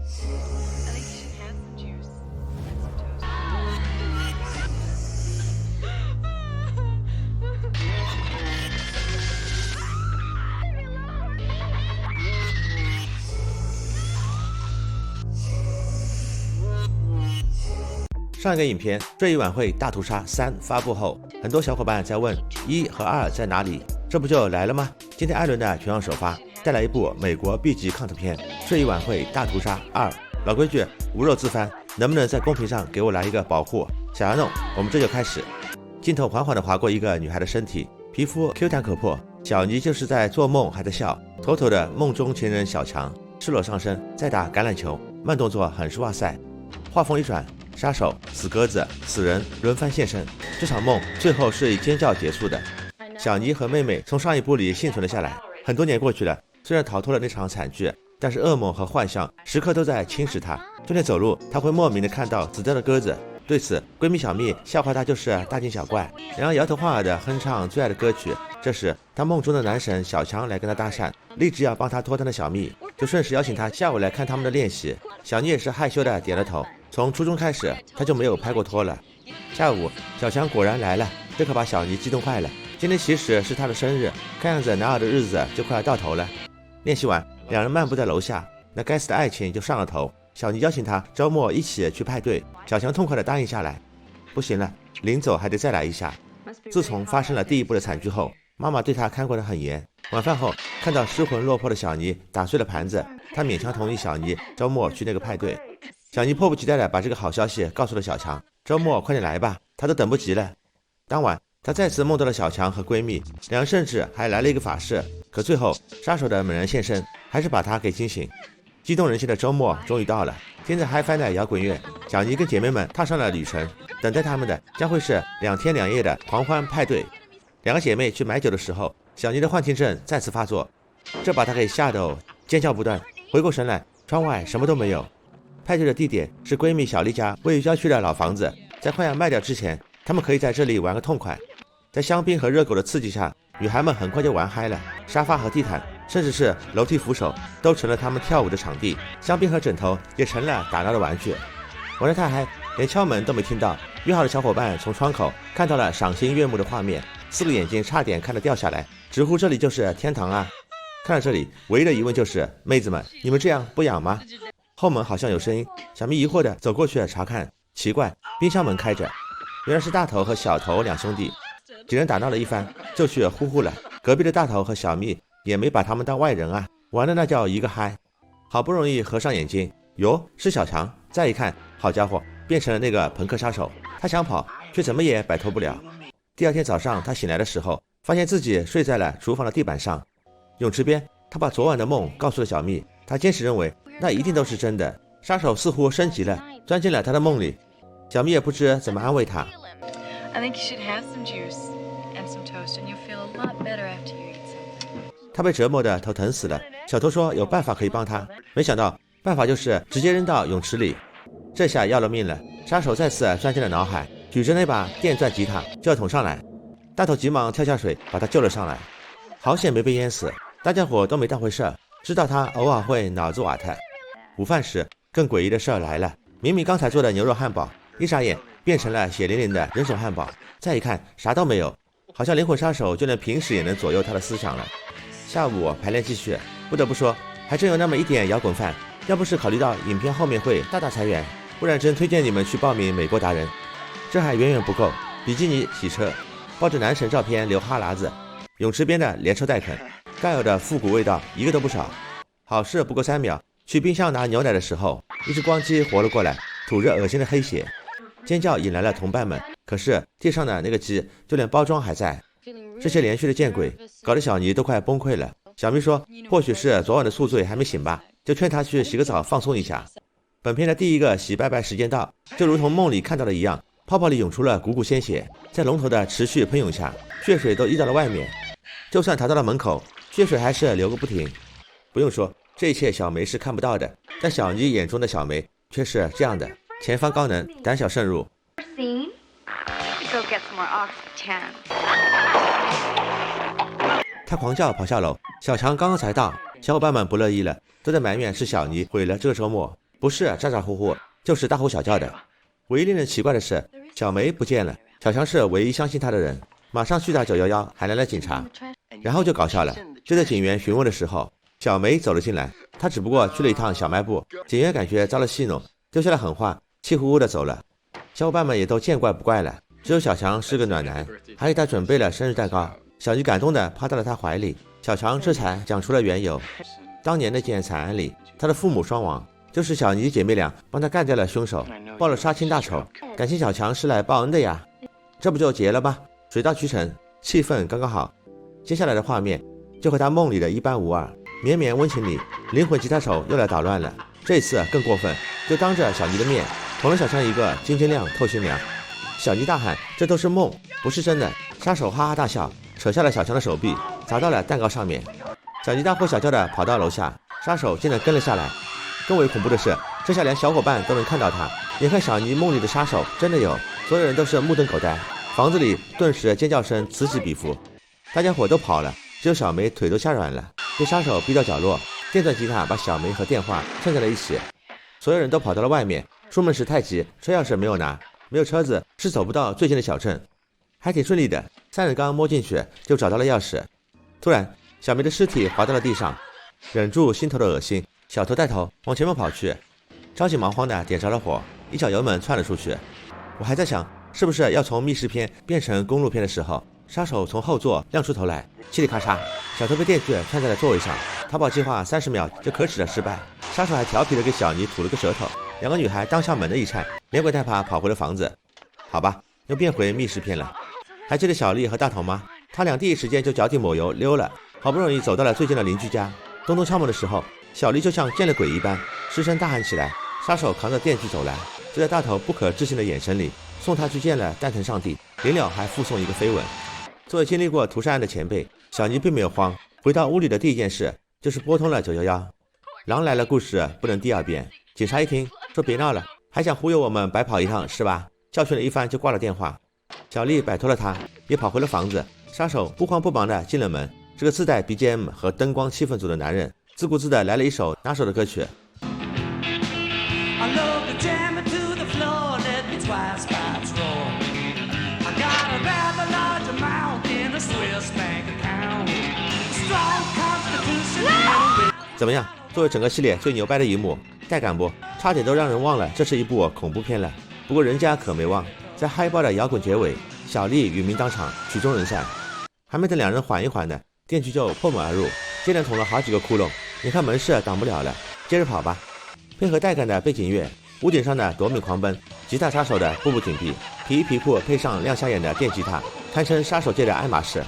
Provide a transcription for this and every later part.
I think you should have some juice and some toast. 上一个影片《这一晚会大屠杀3》发布后，很多小伙伴在问1和2在哪里？这不就来了吗？今天艾伦的全网首发，带来一部美国 B 级抗战片《这一晚会大屠杀2》。老规矩，无肉自翻，能不能在公屏上给我来一个保护？想要弄，我们这就开始。镜头缓缓地划过一个女孩的身体，皮肤 Q 弹可破。小尼就是在做梦，还在笑，妥妥的梦中情人小强，赤裸上身，再打橄榄球，慢动作很是哇塞。话锋一转，杀手、死鸽子、死人轮番现身，这场梦最后是以尖叫结束的。小尼和妹妹从上一部里幸存了下来，很多年过去了，虽然逃脱了那场惨剧，但是噩梦和幻象时刻都在侵蚀她。就连走路，她会莫名的看到死掉的鸽子。对此，闺蜜小蜜笑话她就是大惊小怪，然后摇头晃脑的哼唱最爱的歌曲。这时，她梦中的男神小强来跟她搭讪，立志要帮她脱单的小蜜，就顺势邀请她下午来看他们的练习。小妮也是害羞的点了头。从初中开始，她就没有拍过拖了。下午，小强果然来了，这可把小妮激动坏了。今天其实是她的生日，看样子男儿的日子就快要到头了。练习完，两人漫步在楼下，那该死的爱情就上了头。小妮邀请他周末一起去派对，小强痛快地答应下来。不行了，临走还得再来一下。自从发生了第一部的惨剧后，妈妈对他看管得很严。晚饭后，看到失魂落魄的小妮打碎了盘子，他勉强同意小妮周末去那个派对。小妮迫不及待地把这个好消息告诉了小强，周末快点来吧，他都等不及了。当晚，她再次梦到了小强和闺蜜，两人甚至还来了一个法事，可最后杀手的猛然现身，还是把她给惊醒。激动人心的周末终于到了，听着嗨翻的摇滚乐，小妮跟姐妹们踏上了旅程，等待他们的将会是2天2夜的狂欢派对。两个姐妹去买酒的时候，小妮的幻听症再次发作，这把她给吓得尖叫不断。回过神来，窗外什么都没有。派对的地点是闺蜜小丽家位于郊区的老房子，在快要卖掉之前，她们可以在这里玩个痛快。在香槟和热狗的刺激下，女孩们很快就玩嗨了，沙发和地毯甚至是楼梯扶手都成了他们跳舞的场地，香槟和枕头也成了打闹的玩具。玩得太嗨，连敲门都没听到，约好的小伙伴从窗口看到了赏心悦目的画面，4个眼睛差点看得掉下来，直呼这里就是天堂啊。看到这里，唯一的疑问就是妹子们，你们这样不痒吗？后门好像有声音，小蜜疑惑地走过去查看，奇怪，冰箱门开着，原来是大头和小头两兄弟。几人打闹了一番，就去呼呼了。隔壁的大头和小蜜也没把他们当外人啊，玩的那叫一个嗨。好不容易合上眼睛，哟，是小强。再一看，好家伙，变成了那个朋克杀手。他想跑，却怎么也摆脱不了。第二天早上，他醒来的时候，发现自己睡在了厨房的地板上。泳池边，他把昨晚的梦告诉了小蜜，他坚持认为那一定都是真的。杀手似乎升级了，钻进了他的梦里。小蜜也不知怎么安慰他。I think you should have some juice and some toast, and you'll feel a lot better after you eat something. 他被折磨的头疼死了。小偷说有办法可以帮他，没想到办法就是直接扔到泳池里。这下要了命了，杀手再次钻进了脑海，举着那把电钻吉他就要捅上来。大头急忙跳下水把他救了上来，好险没被淹死。大家伙都没当回事，知道他偶尔会脑子瓦特。午饭时，更诡异的事儿来了，明明刚才做的牛肉汉堡，一眨眼变成了血淋淋的人手汉堡。再一看，啥都没有，好像灵魂杀手就连平时也能左右他的思想了。下午排练继续，不得不说，还真有那么一点摇滚范。要不是考虑到影片后面会大裁员，不然真推荐你们去报名美国达人。这还远远不够，比基尼洗车，抱着男神照片流哈喇子，泳池边的连抽带啃，该有的复古味道一个都不少。好事不过3秒，去冰箱拿牛奶的时候，一只光鸡活了过来，吐着恶心的黑血。尖叫引来了同伴们，可是地上的那个鸡就连包装还在。这些连续的见鬼搞得小妮都快崩溃了。小蜜说或许是昨晚的宿醉还没醒吧，就劝她去洗个澡放松一下。本片的第一个洗拜拜时间到，就如同梦里看到的一样，泡泡里涌出了股股鲜血，在龙头的持续喷涌下，血水都溢到了外面。就算逃到了门口，血水还是流个不停。不用说，这一切小梅是看不到的，但小妮眼中的小梅却是这样的，前方高能，胆小慎入。Go get some more Oxytan. 他狂叫跑下楼，小强刚刚才到，小伙伴们不乐意了，都在埋怨是小妮毁了这个周末。不是咋咋呼呼，就是大呼小叫的。唯一令人奇怪的是，小梅不见了，小强是唯一相信她的人，马上去打911，喊来了警察。然后就搞笑了，就在警员询问的时候，小梅走了进来，她只不过去了一趟小卖部，警员感觉遭了戏弄，丢下了狠话，气呼呼的走了。小伙伴们也都见怪不怪了，只有小强是个暖男，还给他准备了生日蛋糕。小妮感动的趴到了他怀里，小强这才讲出了缘由。当年那件惨案里，他的父母双亡，就是小妮姐妹俩帮他干掉了凶手，报了杀亲大仇，感情小强是来报恩的呀。这不就结了吗？水到渠成，气氛刚刚好。接下来的画面就和他梦里的一般无二，绵绵温情里，灵魂吉他手又来捣乱了。这次更过分，就当着小妮的面捅了小强一个晶晶亮透心凉。小妮大喊这都是梦，不是真的。杀手哈哈大笑，扯下了小强的手臂，砸到了蛋糕上面。小妮大呼小叫的跑到楼下，杀手竟然跟了下来。更为恐怖的是，这下连小伙伴都能看到他。眼看小妮梦里的杀手真的有，所有人都是目瞪口呆，房子里顿时尖叫声此起彼伏。大家伙都跑了，只有小梅腿都吓软了，被杀手逼到角落，电钻吉他把小梅和电话串在了一起。所有人都跑到了外面，出门时太急，车钥匙没有拿，没有车子是走不到最近的小镇。还挺顺利的，3人刚摸进去就找到了钥匙。突然小梅的尸体滑到了地上，忍住心头的恶心，小头带头往前面跑去，着急忙慌的点着了火，一脚油门窜了出去。我还在想是不是要从密室片变成公路片的时候，杀手从后座亮出头来，嘁里咔嚓，小头被电锯串在了座位上。逃跑计划30秒就可耻的失败，杀手还调皮的给小妮吐了个舌头。2个女孩当下猛地一颤，连滚带爬跑回了房子。好吧，又变回密室片了。还记得小丽和大头吗？他俩第一时间就脚底抹油溜了，好不容易走到了最近的邻居家。咚咚敲门的时候，小丽就像见了鬼一般，失声大喊起来。杀手扛着电锯走来，就在大头不可置信的眼神里，送他去见了蛋疼上帝，临了还附送一个飞吻。作为经历过屠杀案的前辈，小妮并没有慌，回到屋里的第一件事就是拨通了911。狼来了故事不能第2遍。警察一听说别闹了，还想忽悠我们白跑一趟是吧？教训了一番就挂了电话。小丽摆脱了他，也跑回了房子。杀手不慌不忙地进了门，这个自带 BGM 和灯光气氛组的男人自顾自地来了一首拿手的歌曲。怎么样？作为整个系列最牛掰的一幕，带感不？差点都让人忘了这是一部恐怖片了。不过人家可没忘，在嗨爆的摇滚结尾，小丽与民当场，曲终人散。还没等2人缓一缓呢，电锯就破门而入，接连捅了好几个窟窿。眼看门是挡不了了，接着跑吧。配合带感的背景乐，屋顶上的夺命狂奔，吉他杀手的步步紧逼，皮衣皮裤配上亮瞎眼的电吉他，堪称杀手界的爱马仕。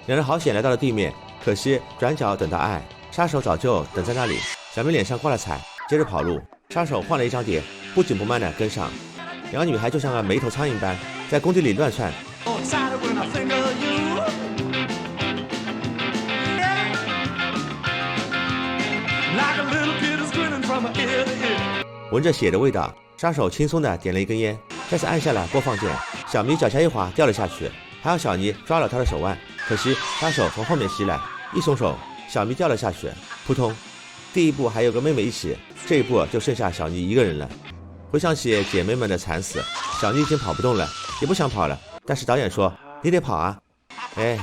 2人好险来到了地面，可惜转角等到爱，杀手早就等在那里。小梅脸上挂了彩，接着跑路。杀手换了一张碟，不紧不慢地跟上。2个女孩就像个没头苍蝇般在工地里乱窜。闻着血的味道，杀手轻松地点了一根烟，再次按下了播放键。小迷脚下一滑掉了下去，还好小妮抓了他的手腕，可惜杀手从后面袭来，一松手，小迷掉了下去，扑通。第一部还有个妹妹一起，这一部就剩下小妮一个人了。回想起姐妹们的惨死，小妮已经跑不动了，也不想跑了，但是导演说你得跑啊。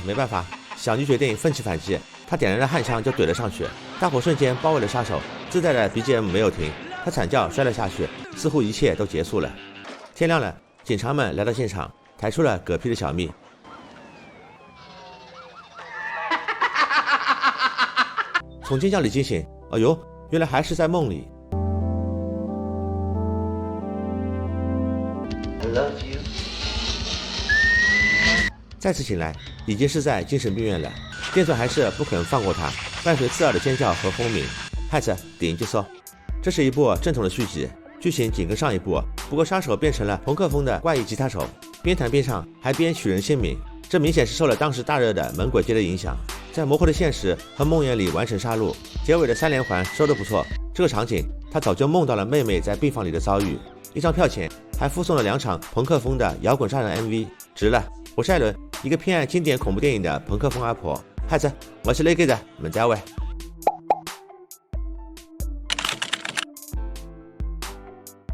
没办法，小妮决定奋起反击，她点燃了焊枪就怼了上去，大火瞬间包围了杀手，自带的 BGM 没有停，他惨叫摔了下去，似乎一切都结束了。天亮了，警察们来到现场，抬出了嗝屁的小蜜。从尖叫里惊醒，哎呦，原来还是在梦里。再次醒来，已经是在精神病院了。电钻还是不肯放过他，伴随刺耳的尖叫和轰鸣。汉子顶就搜，这是一部正统的续集，剧情紧跟上一部，不过杀手变成了朋克风的怪异吉他手，边弹边唱，还边取人性命。这明显是受了当时大热的猛鬼街的影响，在模糊的现实和梦魇里完成杀戮。结尾的3连环收得不错，这个场景他早就梦到了妹妹在病房里的遭遇。1张票钱还附送了2场朋克风的摇滚杀人 MV， 值了。我是艾伦，一个偏爱经典恐怖电影的朋克风阿婆。汉子，我是雷哥的门单位。